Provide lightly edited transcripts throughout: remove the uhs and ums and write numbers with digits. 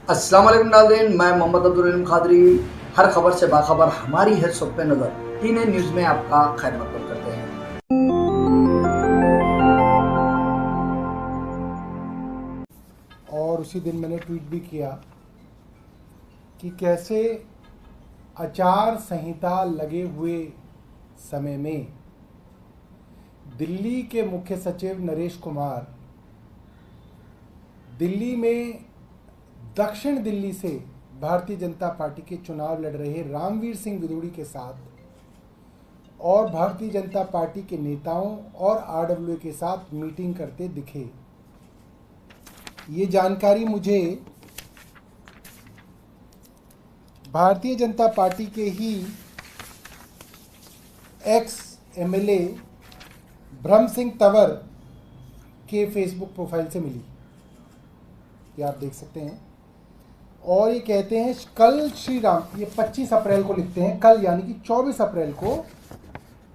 अस्सलाम वालेकुम नाज़रीन, मैं मोहम्मद अब्दुल रहीम खादरी। हर खबर से बाखबर हमारी है सब पे नज़र। टीने न्यूज़ में आपका खैर मकदम करते हैं। और उसी दिन मैंने ट्वीट भी किया कि कैसे आचार संहिता लगे हुए समय में दिल्ली के मुख्य सचिव नरेश कुमार दिल्ली में दक्षिण दिल्ली से भारतीय जनता पार्टी के चुनाव लड़ रहे रामवीर सिंह विदुड़ी के साथ और भारतीय जनता पार्टी के नेताओं और आरडब्ल्यूए के साथ मीटिंग करते दिखे। ये जानकारी मुझे भारतीय जनता पार्टी के ही एक्स एमएलए ब्रह्म सिंह तंवर के फेसबुक प्रोफाइल से मिली, ये आप देख सकते हैं। और ये कहते हैं कल श्री राम, ये 25 अप्रैल को लिखते हैं, कल यानी कि 24 अप्रैल को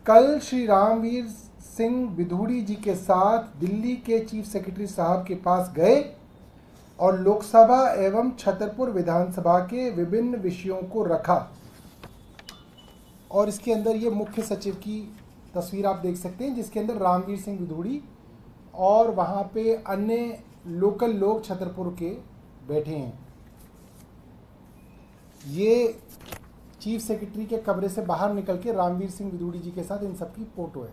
कल श्री रामवीर सिंह विदुड़ी जी के साथ दिल्ली के चीफ सेक्रेटरी साहब के पास गए और लोकसभा एवं छतरपुर विधानसभा के विभिन्न विषयों को रखा। और इसके अंदर ये मुख्य सचिव की तस्वीर आप देख सकते हैं, जिसके अंदर रामवीर सिंह विदुड़ी और वहाँ पे अन्य लोकल लोग छतरपुर के बैठे हैं। ये चीफ सेक्रेटरी के कमरे से बाहर निकल के रामवीर सिंह विदुड़ी जी के साथ इन सबकी फोटो है।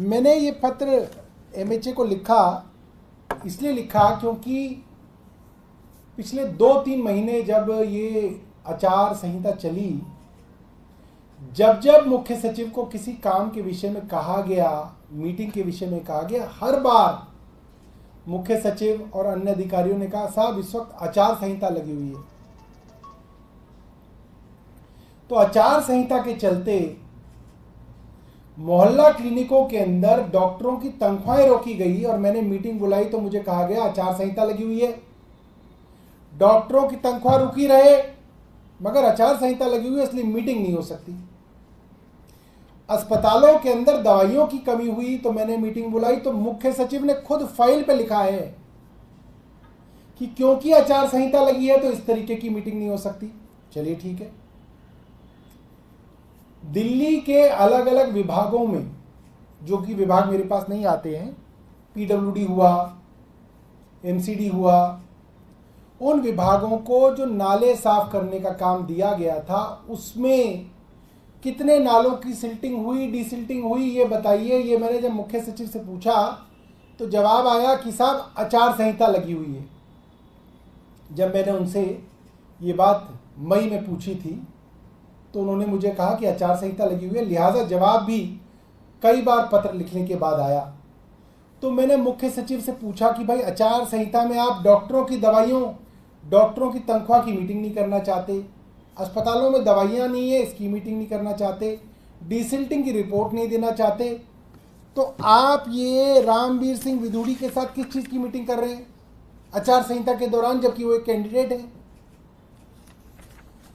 मैंने ये पत्र एमएचए को लिखा, इसलिए लिखा क्योंकि पिछले 2-3 महीने जब ये आचार संहिता चली, जब मुख्य सचिव को किसी काम के विषय में कहा गया, मीटिंग के विषय में कहा गया, हर बार मुख्य सचिव और अन्य अधिकारियों ने कहा साहब इस वक्त आचार संहिता लगी हुई है। तो आचार संहिता के चलते मोहल्ला क्लिनिकों के अंदर डॉक्टरों की तनख्वाहें रोकी गई और मैंने मीटिंग बुलाई तो मुझे कहा गया आचार संहिता लगी हुई है, डॉक्टरों की तनख्वाह रुकी रहे मगर आचार संहिता लगी हुई है इसलिए मीटिंग नहीं हो सकती। अस्पतालों के अंदर दवाइयों की कमी हुई तो मैंने मीटिंग बुलाई तो मुख्य सचिव ने खुद फाइल पे लिखा है कि क्योंकि आचार संहिता लगी है तो इस तरीके की मीटिंग नहीं हो सकती। चलिए ठीक है। दिल्ली के अलग अलग विभागों में, जो कि विभाग मेरे पास नहीं आते हैं, पीडब्ल्यूडी हुआ, एमसीडी हुआ, उन विभागों को जो नाले साफ करने का काम दिया गया था उसमें कितने नालों की सिल्टिंग हुई, डिसिल्टिंग हुई, ये बताइए। ये मैंने जब मुख्य सचिव से पूछा तो जवाब आया कि साहब आचार संहिता लगी हुई है। जब मैंने उनसे ये बात मई में पूछी थी तो उन्होंने मुझे कहा कि आचार संहिता लगी हुई है, लिहाजा जवाब भी कई बार पत्र लिखने के बाद आया। तो मैंने मुख्य सचिव से पूछा कि भाई आचार संहिता में आप डॉक्टरों की दवाइयों, डॉक्टरों की तनख्वाह की मीटिंग नहीं करना चाहते, अस्पतालों में दवाइयाँ नहीं है इसकी मीटिंग नहीं करना चाहते, डिसिल्टिंग की रिपोर्ट नहीं देना चाहते, तो आप ये रामवीर सिंह विदुड़ी के साथ किस चीज़ की मीटिंग कर रहे हैं आचार संहिता के दौरान, जबकि वो एक कैंडिडेट है।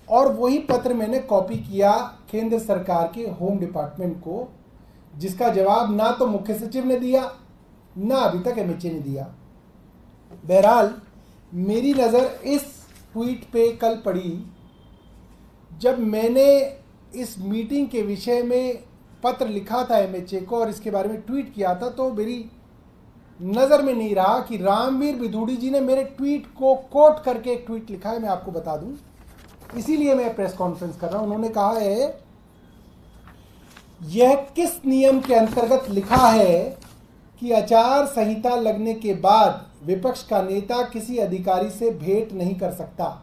और वही पत्र मैंने कॉपी किया केंद्र सरकार के होम डिपार्टमेंट को, जिसका जवाब ना तो मुख्य सचिव ने दिया ना अभी तक एमएचए ने दिया। बहरहाल मेरी नज़र इस ट्वीट पे कल पड़ी जब मैंने इस मीटिंग के विषय में पत्र लिखा था एमएचए को और इसके बारे में ट्वीट किया था, तो मेरी नज़र में नहीं रहा कि रामवीर विदुड़ी जी ने मेरे ट्वीट को कोट करके एक ट्वीट लिखा है। मैं आपको बता दूं, इसीलिए मैं प्रेस कॉन्फ्रेंस कर रहा हूं। उन्होंने कहा है यह किस नियम के अंतर्गत लिखा है कि आचार संहिता लगने के बाद विपक्ष का नेता किसी अधिकारी से भेंट नहीं कर सकता।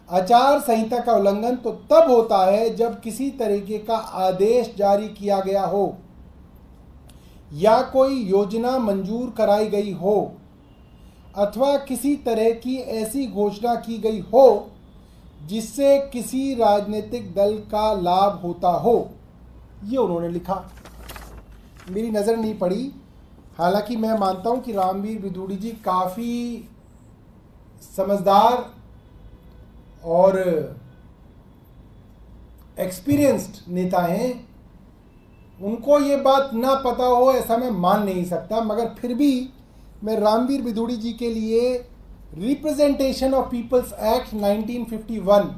आचार संहिता का उल्लंघन तो तब होता है जब किसी तरीके का आदेश जारी किया गया हो या कोई योजना मंजूर कराई गई हो अथवा किसी तरह की ऐसी घोषणा की गई हो जिससे किसी राजनीतिक दल का लाभ होता हो। ये उन्होंने लिखा, मेरी नज़र नहीं पड़ी। हालांकि मैं मानता हूं कि रामवीर विदुड़ी जी काफ़ी समझदार और एक्सपीरियंस्ड नेता हैं, उनको ये बात ना पता हो ऐसा मैं मान नहीं सकता, मगर फिर भी मैं रामवीर विदुड़ी जी के लिए रिप्रेजेंटेशन ऑफ पीपल्स एक्ट 1951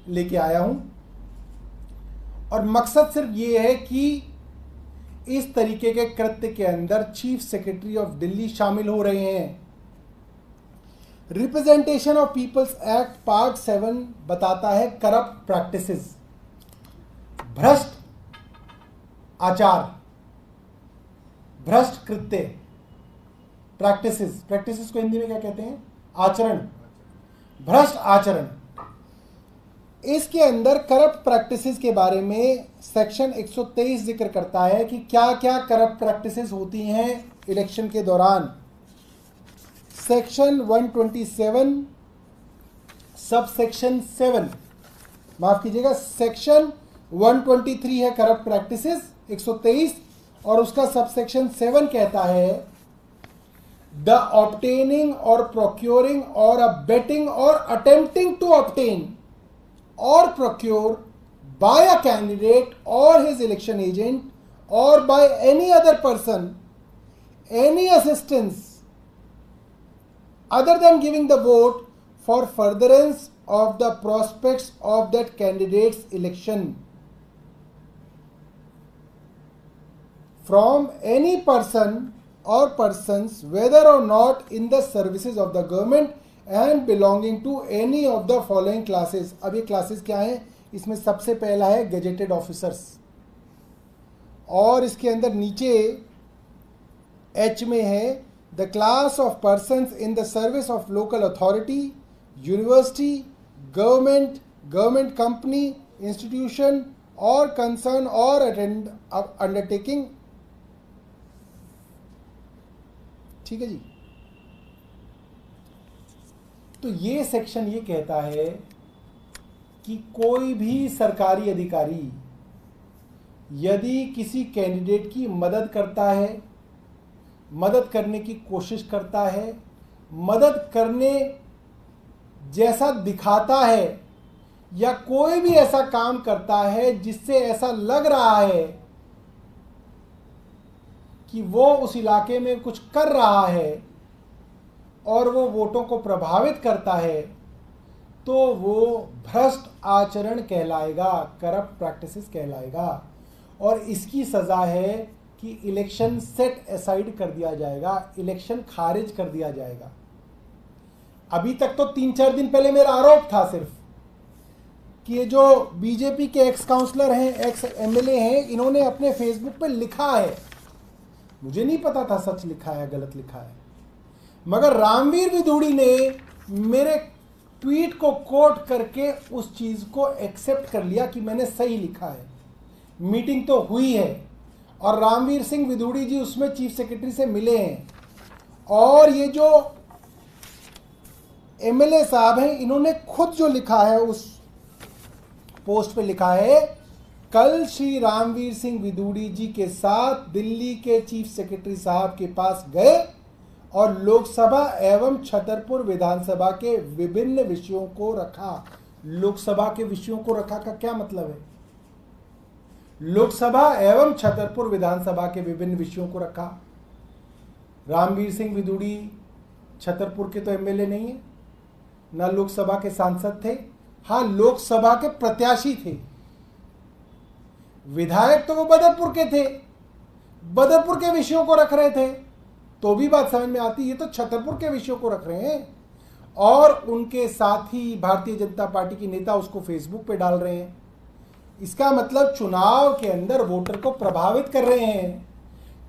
लेके आया हूं, और मकसद सिर्फ ये है कि इस तरीके के कृत्य के अंदर चीफ सेक्रेटरी ऑफ दिल्ली शामिल हो रहे हैं। Representation of peoples act part 7 बताता है करप्ट प्रैक्टिसेस, भ्रष्ट आचार, भ्रष्ट कृत्य, प्रैक्टिसेस को हिंदी में क्या कहते हैं? आचरण, भ्रष्ट आचरण। इसके अंदर करप्ट प्रैक्टिसेस के बारे में सेक्शन 123 जिक्र करता है कि क्या क्या करप्ट प्रैक्टिसेस होती हैं इलेक्शन के दौरान। सेक्शन 127 सब सेक्शन 7, माफ कीजिएगा, सेक्शन 123 है करप्ट प्रैक्टिसेस 123, और उसका सब सेक्शन 7 कहता है द ऑब्टेनिंग और प्रोक्योरिंग और अबेटिंग और attempting to obtain or procure by a candidate or his election agent or by any other person any assistance other than giving the vote for furtherance of the prospects of that candidate's election from any person or persons whether or not in the services of the government and belonging to any of the following classes। अब ये classes क्या हैं? इसमें सबसे पहला है gazetted officers, और इसके अंदर नीचे एच में है the class of persons in the service of local authority, university, government company, institution और कंसर्न और अंडरटेकिंग। ठीक है जी। तो ये सेक्शन ये कहता है कि कोई भी सरकारी अधिकारी यदि किसी कैंडिडेट की मदद करता है, मदद करने की कोशिश करता है, मदद करने जैसा दिखाता है, या कोई भी ऐसा काम करता है जिससे ऐसा लग रहा है कि वो उस इलाके में कुछ कर रहा है और वो वोटों को प्रभावित करता है, तो वो भ्रष्ट आचरण कहलाएगा, करप्ट प्रैक्टिसेस कहलाएगा, और इसकी सज़ा है कि इलेक्शन सेट असाइड कर दिया जाएगा, इलेक्शन खारिज कर दिया जाएगा। अभी तक तो 3-4 दिन पहले मेरा आरोप था सिर्फ कि ये जो बीजेपी के एक्स काउंसलर हैं, एक्स एमएलए हैं, इन्होंने अपने फेसबुक पे लिखा है, मुझे नहीं पता था सच लिखा है गलत लिखा है, मगर रामवीर विदुड़ी ने मेरे ट्वीट को कोट करके उस चीज़ को एक्सेप्ट कर लिया कि मैंने सही लिखा है। मीटिंग तो हुई है और रामवीर सिंह विदुड़ी जी उसमें चीफ सेक्रेटरी से मिले हैं, और ये जो एमएलए साहब हैं इन्होंने खुद जो लिखा है उस पोस्ट पे लिखा है, कल श्री रामवीर सिंह विदुड़ी जी के साथ दिल्ली के चीफ सेक्रेटरी साहब के पास गए और लोकसभा एवं छतरपुर विधानसभा के विभिन्न विषयों को रखा। लोकसभा के विषयों को रखा का क्या मतलब है? लोकसभा एवं छतरपुर विधानसभा के विभिन्न विषयों को रखा। रामवीर सिंह विदुड़ी छतरपुर के तो एमएलए नहीं है, ना लोकसभा के सांसद थे, हाँ लोकसभा के प्रत्याशी थे, विधायक तो वो बदरपुर के थे, बदरपुर के विषयों को रख रहे थे, तो भी बात समझ में आती है, ये तो छतरपुर के विषयों को रख रहे हैं, और उनके साथ ही भारतीय जनता पार्टी के नेता उसको फेसबुक पे डाल रहे हैं। इसका मतलब चुनाव के अंदर वोटर को प्रभावित कर रहे हैं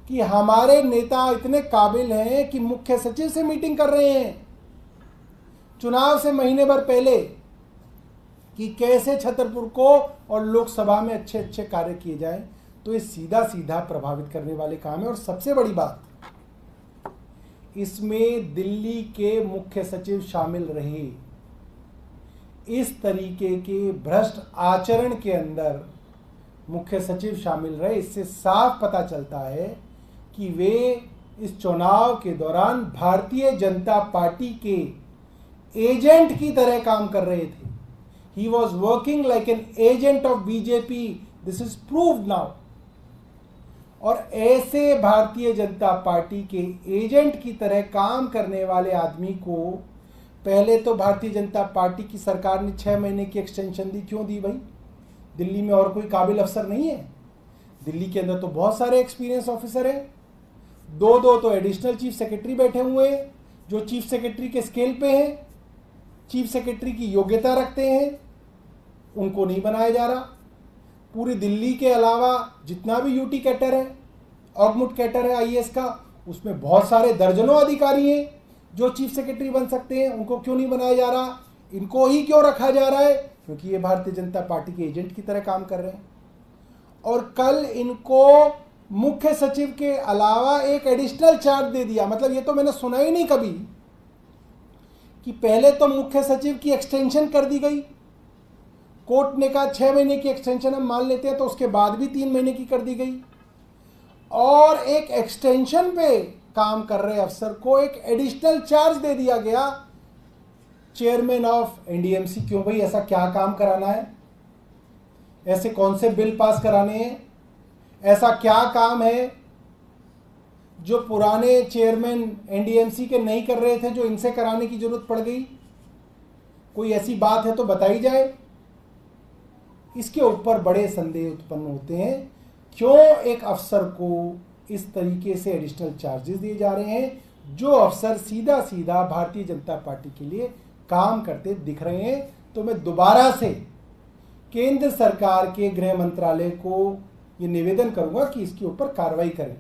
कि हमारे नेता इतने काबिल हैं कि मुख्य सचिव से मीटिंग कर रहे हैं चुनाव से महीने भर पहले कि कैसे छतरपुर को और लोकसभा में अच्छे अच्छे कार्य किए जाएं। तो ये सीधा सीधा प्रभावित करने वाले काम है। और सबसे बड़ी बात, इसमें दिल्ली के मुख्य सचिव शामिल रहे। इस तरीके के भ्रष्ट आचरण के अंदर मुख्य सचिव शामिल रहे। इससे साफ पता चलता है कि वे इस चुनाव के दौरान भारतीय जनता पार्टी के एजेंट की तरह काम कर रहे थे। He was working like an agent of BJP. This is proved now. और ऐसे भारतीय जनता पार्टी के एजेंट की तरह काम करने वाले आदमी को पहले तो भारतीय जनता पार्टी की सरकार ने 6 महीने की एक्सटेंशन दी। क्यों दी भाई? दिल्ली में और कोई काबिल अफसर नहीं है? दिल्ली के अंदर तो बहुत सारे एक्सपीरियंस ऑफिसर हैं। दो तो एडिशनल चीफ सेक्रेटरी बैठे हुए हैं जो चीफ सेक्रेटरी के स्केल पे हैं, चीफ सेक्रेटरी की योग्यता रखते हैं, उनको नहीं बनाया जा रहा। पूरी दिल्ली के अलावा जितना भी यूटी कैटर है, ऑगमुट कैटर है आईएएस का, उसमें बहुत सारे दर्जनों अधिकारी हैं जो चीफ सेक्रेटरी बन सकते हैं। उनको क्यों नहीं बनाया जा रहा? इनको ही क्यों रखा जा रहा है? क्योंकि ये भारतीय जनता पार्टी के एजेंट की तरह काम कर रहे हैं। और कल इनको मुख्य सचिव के अलावा एक एडिशनल चार्ज दे दिया। मतलब ये तो मैंने सुना ही नहीं कभी कि पहले तो मुख्य सचिव की एक्सटेंशन कर दी गई, कोर्ट ने कहा 6 महीने की एक्सटेंशन हम मान लेते हैं, तो उसके बाद भी 3 महीने की कर दी गई, और एक एक्सटेंशन पे काम कर रहे अफसर को एक एडिशनल चार्ज दे दिया गया, चेयरमैन ऑफ एनडीएमसी। क्यों भाई? ऐसा क्या काम कराना है? ऐसे कौन से बिल पास कराने हैं? ऐसा क्या काम है जो पुराने चेयरमैन एनडीएमसी के नहीं कर रहे थे जो इनसे कराने की जरूरत पड़ गई? कोई ऐसी बात है तो बताई जाए। इसके ऊपर बड़े संदेह उत्पन्न होते हैं। क्यों एक अफसर को इस तरीके से एडिशनल चार्जेस दिए जा रहे हैं जो अफसर सीधा सीधा भारतीय जनता पार्टी के लिए काम करते दिख रहे हैं? तो मैं दोबारा से केंद्र सरकार के गृह मंत्रालय को ये निवेदन करूंगा कि इसके ऊपर कार्रवाई करें।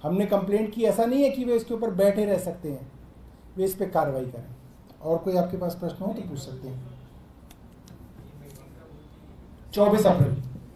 हमने कंप्लेंट की, ऐसा नहीं है कि वे इसके ऊपर बैठे रह सकते हैं, वे इस पर कार्रवाई करें। और कोई आपके पास प्रश्न हो तो पूछ सकते हैं। 24 अप्रैल